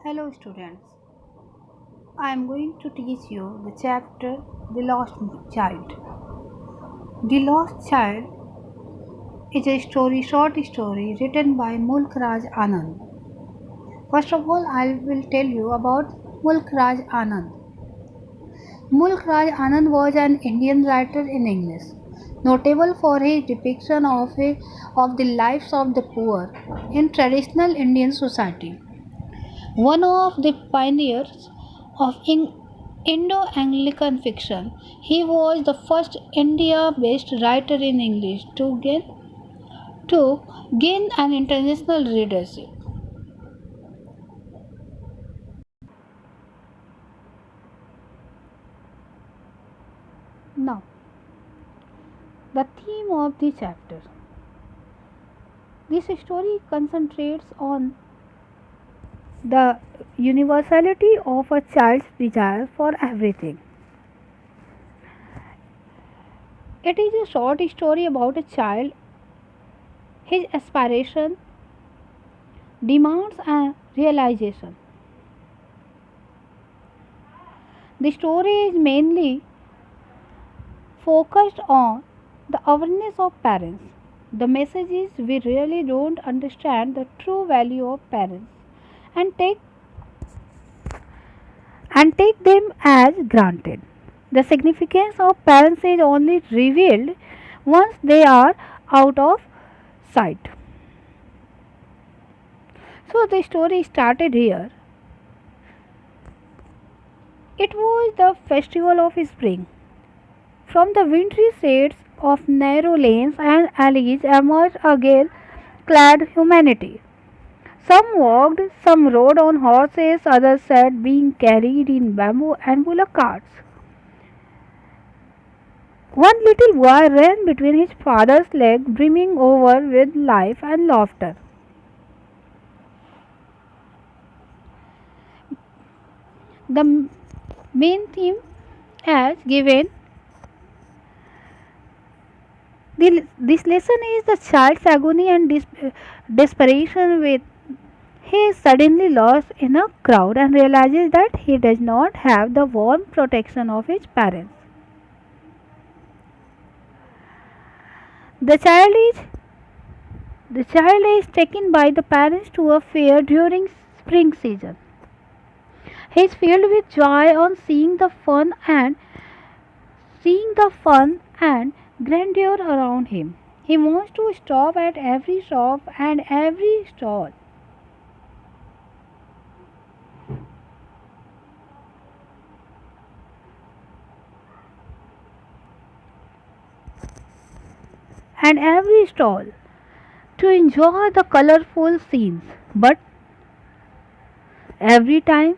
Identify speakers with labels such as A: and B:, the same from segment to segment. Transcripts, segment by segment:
A: Hello, students. I am going to teach you the chapter The Lost Child. The Lost Child is a short story written by Mulk Raj Anand. First of all, I will tell you about Mulk Raj Anand. Mulk Raj Anand was an Indian writer in English, notable for his depiction of the lives of the poor in traditional Indian society. One of the pioneers of Indo Anglican fiction, he was the first India based writer in English to gain an international readership. Now, the theme of the chapter. This story concentrates on the universality of a child's desire for everything. It is a short story about a child, his aspiration, demands, and realization. The story is mainly focused on the awareness of parents. The message is we really don't understand the true value of parents and take them as granted. The significance of parents is only revealed once they are out of sight. So the story started here. It was the festival of spring. From the wintry shades of narrow lanes and alleys emerged a gay clad humanity. Some walked, some rode on horses, others sat being carried in bamboo and bullock carts. One little boy ran between his father's legs, brimming over with life and laughter. The main theme as given this lesson is the child's agony and desperation with he is suddenly lost in a crowd and realizes that he does not have the warm protection of his parents. The child is the child is taken by the parents to a fair during spring season. He is filled with joy on seeing the fun and grandeur around him. He wants to stop at every shop and every stall. And every stall to enjoy the colorful scenes. But every time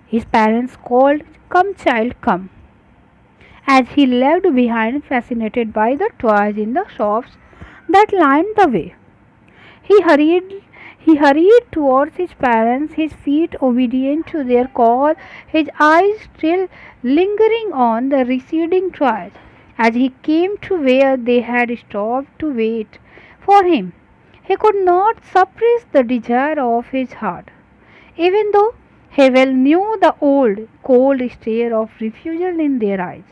A: his parents called, "Come, child, come," as he lagged behind, fascinated by the toys in the shops that lined the way. He hurried he hurried towards his parents, his feet obedient to their call, his eyes still lingering on the receding toys. As he came to where they had stopped to wait for him, he could not suppress the desire of his heart, even though he well knew the old, cold stare of refusal in their eyes.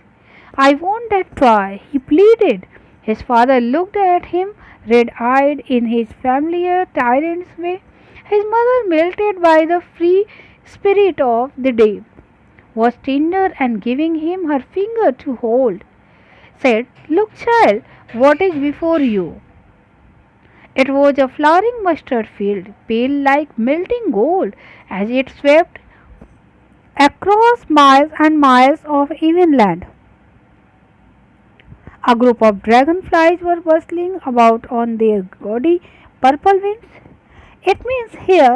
A: "I want that toy," he pleaded. His father looked at him, red eyed in his familiar tyrant's way. His mother, melted by the free spirit of the day, was tender and giving him her finger to hold, said, "Look, child, what is before you?" It was a flowering mustard field, pale like melting gold, as it swept across miles and miles of even land. A group of dragonflies were bustling about on their gaudy purple wings. It means here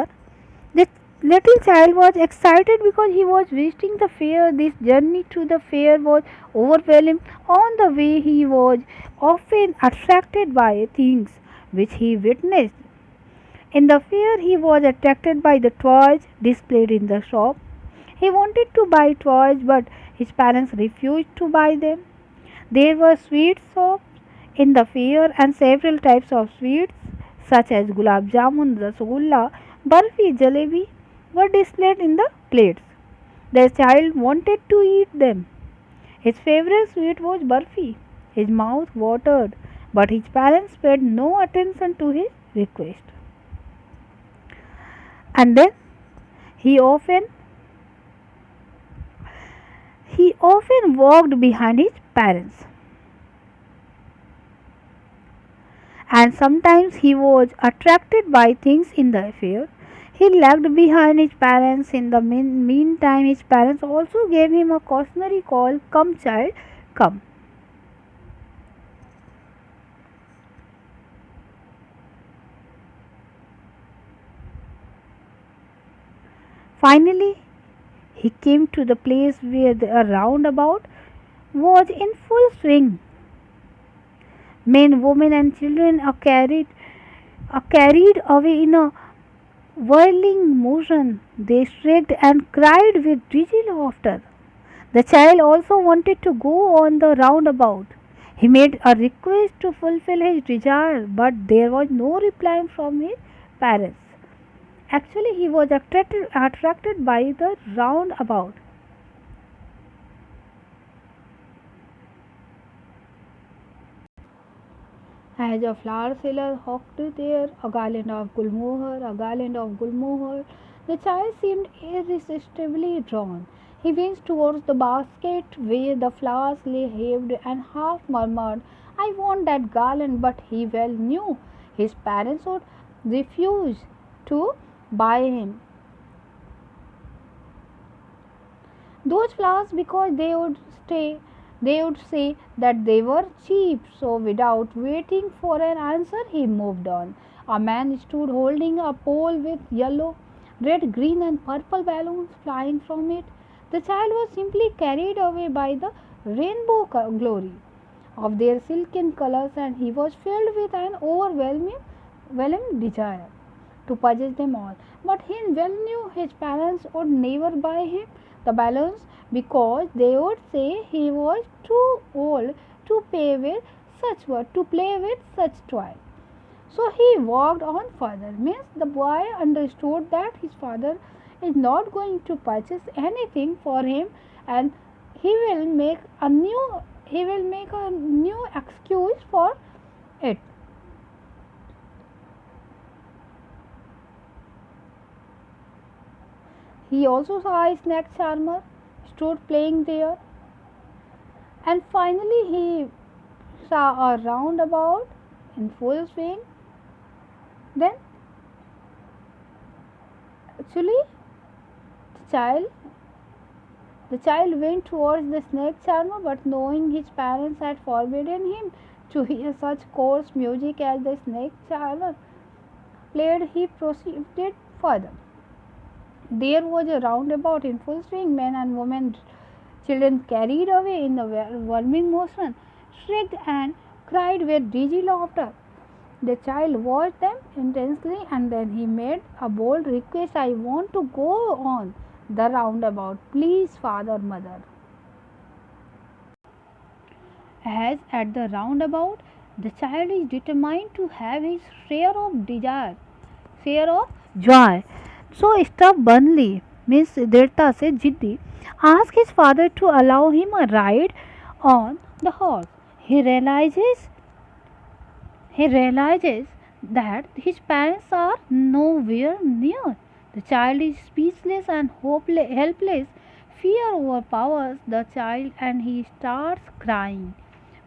A: the little child was excited because he was visiting the fair. This journey to the fair was overwhelming. On the way, he was often attracted by things which he witnessed. In the fair, he was attracted by the toys displayed in the shop. He wanted to buy toys, but his parents refused to buy them. There were sweet shops in the fair and several types of sweets such as gulab jamun, rasgulla, barfi, jalebi. were displayed in the plates. The child wanted to eat them. His favorite sweet was burfi. His mouth watered, but his parents paid no attention to his request. And then he often he often walked behind his parents, and sometimes he was attracted by things in the affair. He lagged behind his parents. In the meantime, his parents also gave him a cautionary call, "Come, child, come." Finally, he came to the place where the roundabout was in full swing. Men, women, and children are carried away in a whirling motion. They shrieked and cried with dizzy laughter. The child also wanted to go on the roundabout. He made a request to fulfill his desire, but there was no reply from his parents. Actually, he was attracted by the roundabout. As a flower seller hawked there, a garland of gulmohar, a garland of gulmohar, the child seemed irresistibly drawn. He went towards the basket where the flowers lay heaped and half murmured, "I want that garland," but he well knew his parents would refuse to buy him those flowers because they would say that they were cheap. So without waiting for an answer, he moved on. A man stood holding a pole with yellow, red, green, and purple balloons flying from it. The child was simply carried away by the rainbow glory of their silken colors, and he was filled with an overwhelming desire to purchase them all. But he well knew his parents would never buy him the balloons because they would say he was too old to play with such toys. So he walked on further. Means the boy understood that his father is not going to purchase anything for him, and he will make a new excuse for it. He also saw a snake charmer stood playing there, and finally he saw a roundabout in full swing. Then actually the child the child went towards the snake charmer, but knowing his parents had forbidden him to hear such coarse music as the snake charmer played, he proceeded further. There was a roundabout in full swing. Men and women, children carried away in the whirling motion, shrieked and cried with dizzy laughter. The child watched them intensely, and then he made a bold request, "I want to go on the roundabout. Please, father, mother." As at the roundabout, the child is determined to have his share of joy. So stubbornly, Miss Siddhartha से जिद्दी, asked his father to allow him a ride on the horse. He realizes he realizes that his parents are nowhere near. The child is speechless and helpless. Fear overpowers the child, and he starts crying,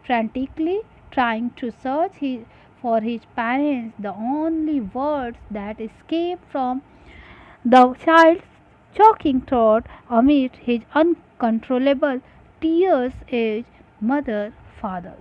A: frantically trying to for his parents. The only words that escape from the child's choking throat amid his uncontrollable tears is, "Mother, Father."